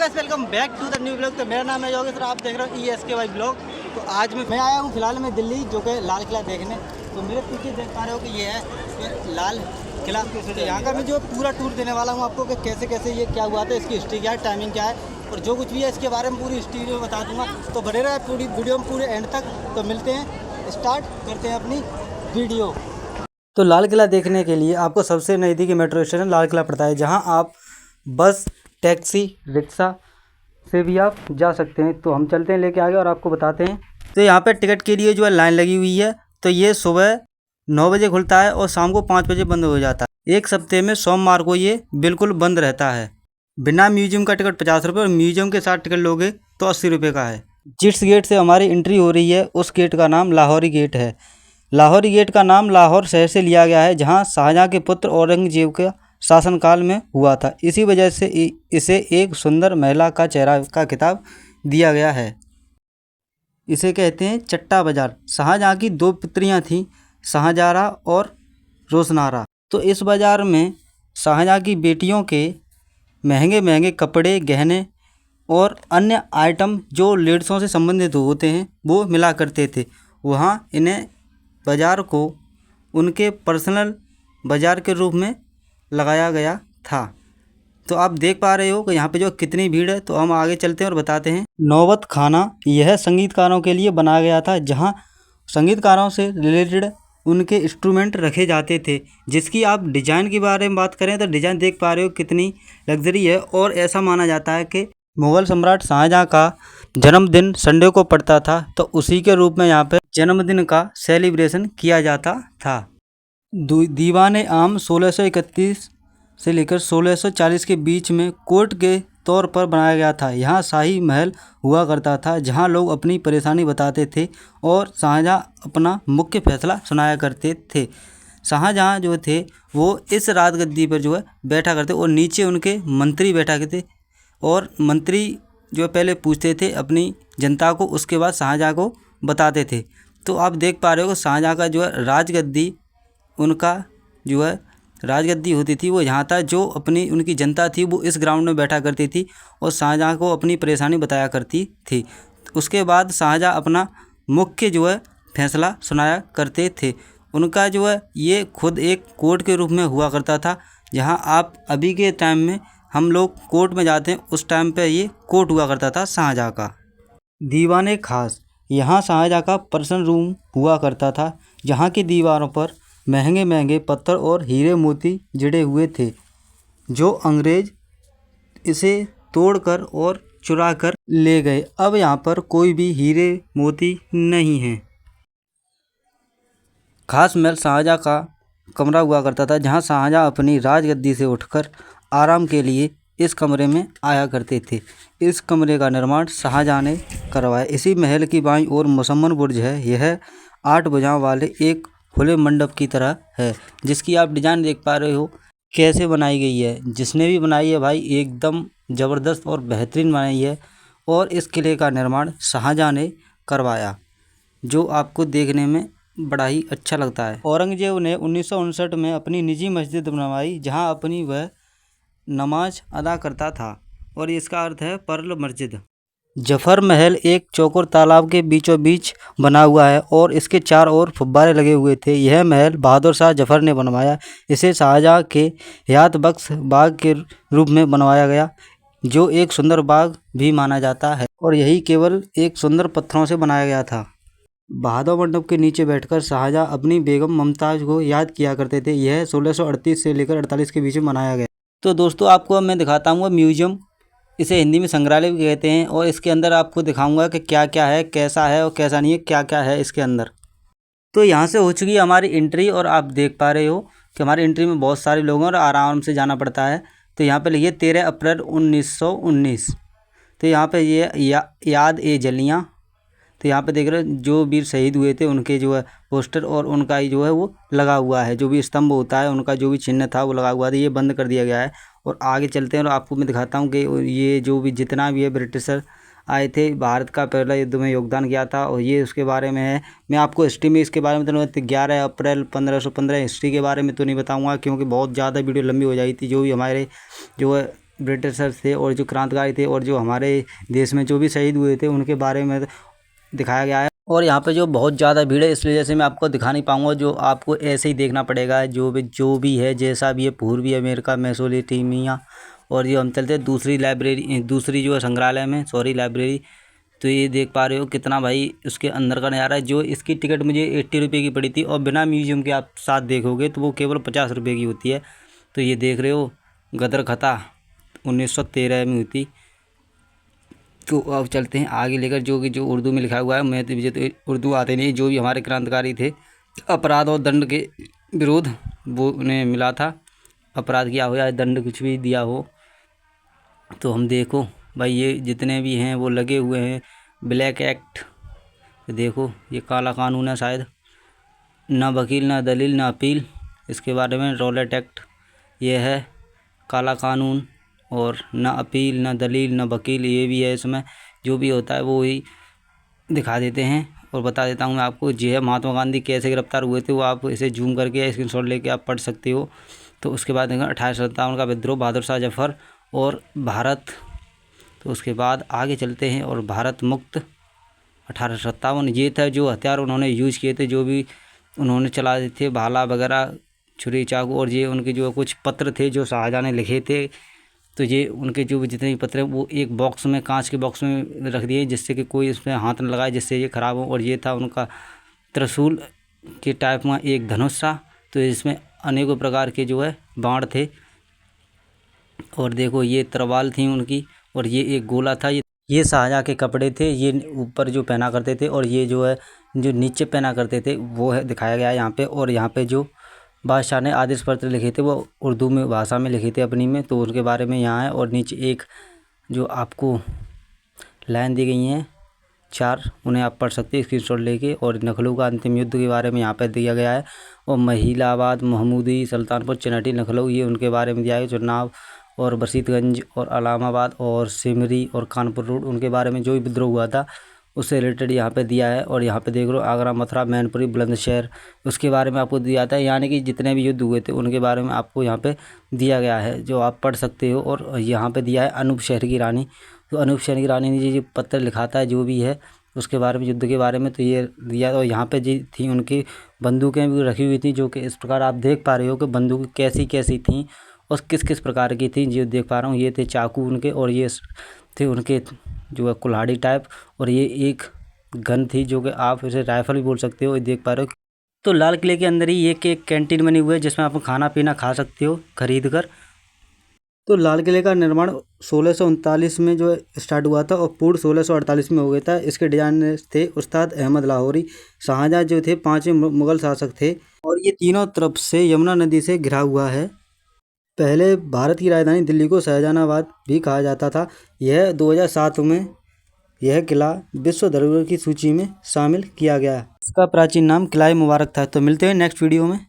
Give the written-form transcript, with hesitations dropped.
Guys welcome back to the new blog. तो मेरा नाम है योगेश और आप देख रहे हो ESKY ब्लॉग। तो आज मैं आया हूँ फिलहाल में दिल्ली, जो कि लाल किला देखने। तो मेरे पीछे देख पा रहे हो कि ये है लाल किला। तो यहाँ का मैं जो पूरा टूर देने वाला हूँ आपको कि कैसे कैसे ये क्या हुआ था, इसकी हिस्ट्री क्या है, टाइमिंग क्या है और जो कुछ भी है इसके बारे में पूरी हिस्ट्री में बता दूँगा। तो बने रहे पूरी वीडियो में पूरे एंड तक। तो मिलते हैं, स्टार्ट करते हैं अपनी वीडियो। तो लाल किला देखने के लिए आपको सबसे नज़दीकी मेट्रो स्टेशन लाल किला पड़ता है, जहाँ आप बस, टैक्सी, रिक्शा से भी आप जा सकते हैं। तो हम चलते हैं लेके आगे और आपको बताते हैं। तो यहाँ पे टिकट के लिए जो है लाइन लगी हुई है। तो ये सुबह 9 बजे खुलता है और शाम को 5 बजे बंद हो जाता है। एक सप्ते में सोमवार को ये बिल्कुल बंद रहता है। बिना म्यूजियम का टिकट 50 रुपये और म्यूजियम के साथ टिकट लोगे तो 80 रुपये का है। जिस गेट से हमारी एंट्री हो रही है उस गेट का नाम लाहौरी गेट है। लाहौरी गेट का नाम लाहौर शहर से लिया गया है, जहाँ शाहजहाँ के पुत्र औरंगजेब का शासनकाल में हुआ था। इसी वजह से इसे एक सुंदर महिला का चेहरा का खिताब दिया गया है। इसे कहते हैं चट्टा बाजार। शाहजहाँ की 2 पुत्रियाँ थीं, शाहजहां और रोशनारा। तो इस बाज़ार में शाहजहाँ की बेटियों के महंगे महंगे कपड़े, गहने और अन्य आइटम जो लेडीज़ों से संबंधित होते हैं वो मिला करते थे। वहाँ इन्हें बाज़ार को उनके पर्सनल बाज़ार के रूप में लगाया गया था। तो आप देख पा रहे हो कि यहाँ पे जो कितनी भीड़ है। तो हम आगे चलते हैं और बताते हैं। नौबत खाना यह संगीतकारों के लिए बनाया गया था, जहाँ संगीतकारों से रिलेटेड उनके इंस्ट्रूमेंट रखे जाते थे। जिसकी आप डिज़ाइन के बारे में बात करें तो डिज़ाइन देख पा रहे हो कितनी लग्जरी है। और ऐसा माना जाता है कि मुग़ल सम्राट शाहजहाँ का जन्मदिन संडे को पड़ता था, तो उसी के रूप में यहाँ पे जन्मदिन का सेलिब्रेशन किया जाता था। दीवाने आम 1631 से लेकर 1640 के बीच में कोर्ट के तौर पर बनाया गया था। यहाँ शाही महल हुआ करता था, जहाँ लोग अपनी परेशानी बताते थे और शाहजहाँ अपना मुख्य फैसला सुनाया करते थे। शाहजहाँ जो थे वो इस राजगद्दी पर जो है बैठा करते और नीचे उनके मंत्री बैठा करते और मंत्री जो पहले पूछते थे अपनी जनता को, उसके बाद शाहजहाँ को बताते थे। तो आप देख पा रहे हो कि शाहजहाँ का जो है राजगद्दी, उनका जो है राजगद्दी होती थी वो यहाँ था। जो अपनी उनकी जनता थी वो इस ग्राउंड में बैठा करती थी और शाहजहाँ को अपनी परेशानी बताया करती थी। उसके बाद शाहजहाँ अपना मुख्य जो है फैसला सुनाया करते थे। उनका जो है ये खुद एक कोर्ट के रूप में हुआ करता था। जहाँ आप अभी के टाइम में हम लोग कोर्ट में जाते हैं, उस टाइम पे ये कोर्ट हुआ करता था शाहजहाँ का। दीवाने खास, यहाँ शाहजहाँ का पर्सनल रूम हुआ करता था, जहाँ की दीवारों पर महंगे महंगे पत्थर और हीरे मोती जड़े हुए थे, जो अंग्रेज इसे तोड़कर और चुरा कर ले गए। अब यहाँ पर कोई भी हीरे मोती नहीं हैं। खास महल शाहजहाँ का कमरा हुआ करता था, जहाँ शाहजहाँ अपनी राजगद्दी से उठकर आराम के लिए इस कमरे में आया करते थे। इस कमरे का निर्माण शाहजहाँ ने करवाया। इसी महल की बाईं ओर मुसम्मन बुर्ज है। यह 8 भुजाओं वाले एक खुले मंडप की तरह है, जिसकी आप डिज़ाइन देख पा रहे हो कैसे बनाई गई है। जिसने भी बनाई है भाई एकदम ज़बरदस्त और बेहतरीन बनाई है। और इस किले का निर्माण शाहजहाँ ने करवाया, जो आपको देखने में बड़ा ही अच्छा लगता है। औरंगजेब ने 1959 में अपनी निजी मस्जिद बनवाई, जहाँ अपनी वह नमाज अदा करता था और इसका अर्थ है पर्ल मस्जिद। जफर महल एक चौकोर तालाब के बीचों बीच बना हुआ है और इसके 4 ओर फुब्बारे लगे हुए थे। यह महल बहादुर शाह जफर ने बनवाया। इसे शाहजहाँ के हयात बख्श बाग के रूप में बनवाया गया, जो एक सुंदर बाग भी माना जाता है और यही केवल एक सुंदर पत्थरों से बनाया गया था। बहादुर मंडप के नीचे बैठकर शाहजहाँ अपनी बेगम मुमताज़ को याद किया करते थे। यह 1638 से लेकर 48 के बीच में बनाया गया। तो दोस्तों आपको अब मैं दिखाता हूँ म्यूजियम। इसे हिंदी में संग्रहालय भी कहते हैं और इसके अंदर आपको दिखाऊंगा कि क्या क्या है, कैसा है और कैसा नहीं है, क्या क्या है इसके अंदर। तो यहाँ से हो चुकी है हमारी एंट्री और आप देख पा रहे हो कि हमारी एंट्री में बहुत सारे लोग हैं और आराम से जाना पड़ता है। तो यहाँ पे लिखिए 13 अप्रैल 1919। तो यहाँ पे ये याद ए जलियाँ। तो यहाँ पे देख रहे हो जो वीर शहीद हुए थे उनके जो है पोस्टर और उनका ही जो है वो लगा हुआ है। जो भी स्तंभ होता है उनका जो भी चिन्ह था वो लगा हुआ था। ये बंद कर दिया गया है और आगे चलते हैं और आपको मैं दिखाता हूँ कि ये जो भी जितना भी है ब्रिटिशर आए थे, भारत का पहला युद्ध में योगदान किया था और ये उसके बारे में है। मैं आपको हिस्ट्री में इसके बारे में तो 11 अप्रैल 1515 हिस्ट्री के बारे में तो नहीं बताऊँगा, क्योंकि बहुत ज़्यादा वीडियो लंबी हो जाती थी। जो भी हमारे जो है ब्रिटिशर्स थे और जो क्रांतिकारी थे और जो हमारे देश में जो भी शहीद हुए थे उनके बारे में दिखाया गया है। और यहाँ पे जो बहुत ज़्यादा भीड़ है, इसलिए जैसे मैं आपको दिखा नहीं पाऊँगा, जो आपको ऐसे ही देखना पड़ेगा जो भी है, जैसा भी है, पूर्वी अमेरिका, मेसोपोटामिया। और ये हम चलते हैं दूसरी जो है संग्रहालय में, लाइब्रेरी। तो ये देख पा रहे हो कितना भाई उसके अंदर का नज़ारा है। जो इसकी टिकट मुझे 80 रुपये की पड़ी थी और बिना म्यूजियम के आप साथ देखोगे तो वो केवल 50 रुपये की होती है। तो ये देख रहे हो गदर खता 1913 में हुई थी। तो अब चलते हैं आगे लेकर, जो उर्दू में लिखा हुआ है। मुझे तो उर्दू आते नहीं। जो भी हमारे क्रांतिकारी थे, अपराध और दंड के विरोध वो उन्हें मिला था, अपराध किया हो या दंड कुछ भी दिया हो। तो हम देखो भाई ये जितने भी हैं वो लगे हुए हैं। ब्लैक एक्ट, देखो ये काला कानून है शायद, ना वकील ना दलील ना अपील, इसके बारे में। रॉलेट एक्ट ये है काला कानून, और ना अपील ना दलील ना वकील ये भी है इसमें। जो भी होता है वो ही दिखा देते हैं। और बता देता हूँ मैं आपको, जो है महात्मा गांधी कैसे गिरफ्तार हुए थे वो आप इसे जूम करके स्क्रीनशॉट लेके आप पढ़ सकते हो। तो उसके बाद 1857 का विद्रोह, बहादुर शाह जफर और भारत। तो उसके बाद आगे चलते हैं, और भारत मुक्त 1857 ये था जो हथियार उन्होंने यूज़ किए थे, जो भी उन्होंने चलाए थे, भाला वगैरह, छुरी चाकू। और ये उनके जो कुछ पत्र थे जो शाहजहाँ ने लिखे थे। तो ये उनके जो जितने भी पत्र हैं वो एक बॉक्स में, कांच के बॉक्स में रख दिए, जिससे कि कोई इसमें हाथ न लगाए, जिससे ये ख़राब हो। और ये था उनका त्रिशूल के टाइप में एक धनुष था। तो इसमें अनेकों प्रकार के जो है बाण थे। और देखो ये तरवाल थी उनकी, और ये एक गोला था। ये शाहजहाँ के कपड़े थे, ये ऊपर जो पहना करते थे, और ये जो है जो नीचे पहना करते थे वो है दिखाया गया है यहाँ पे। और यहाँ पे जो बादशाह ने आदेश पत्र लिखे थे वो उर्दू में भाषा में लिखे थे अपनी में, तो उनके बारे में यहाँ है। और नीचे एक जो आपको लाइन दी गई हैं 4, उन्हें आप पढ़ सकते हैं स्क्रीनशॉट लेके। और नखलू का अंतिम युद्ध के बारे में यहाँ पर दिया गया है। और महिलाबाद, महमूदी, सुल्तानपुर, चिनाटी, नखलऊ ये उनके बारे में दिया है। चुनाव और बसीतगंज और अलाहाबाद और सिमरी और कानपुर रोड, उनके बारे में जो भी विद्रोह हुआ था उससे रिलेटेड यहाँ पे दिया है। और यहाँ पे देख लो आगरा, मथुरा, मैनपुरी, बुलंदशहर, उसके बारे में आपको दिया था। यानी कि जितने भी युद्ध हुए थे उनके बारे में आपको यहाँ पे दिया गया है, जो आप पढ़ सकते हो। और यहाँ पे दिया है अनूप शहर की रानी। तो अनूप शहर की रानी ने जो पत्र लिखा था जो भी है उसके बारे में, युद्ध के बारे में, तो ये दिया। और यहाँ पे जी थी उनकी बंदूकें भी रखी हुई थी, जो कि इस प्रकार आप देख पा रहे हो कि बंदूकें कैसी कैसी थी और किस किस प्रकार की थी। जो देख पा रहा हूँ ये थे चाकू उनके, और ये थे उनके जो है कुल्हाड़ी टाइप। और ये एक गन थी जो कि आप इसे राइफल भी बोल सकते हो, ये देख पा रहे हो। तो लाल किले के अंदर ही एक कैंटीन बनी हुई है जिसमें आप खाना पीना खा सकते हो खरीद कर। तो लाल किले का निर्माण 1639 में जो है स्टार्ट हुआ था और पूर्ण 1648 में हो गया था। इसके डिजाइनर थे उस्ताद अहमद लाहौरी। शाहजहाँ जो थे 5वें मुगल शासक थे, और ये तीनों तरफ से यमुना नदी से घिरा हुआ है। पहले भारत की राजधानी दिल्ली को शाहजहानाबाद भी कहा जाता था। यह 2007 में यह किला विश्व धरोहर की सूची में शामिल किया गया। इसका प्राचीन नाम किला मुबारक था। तो मिलते हैं नेक्स्ट वीडियो में।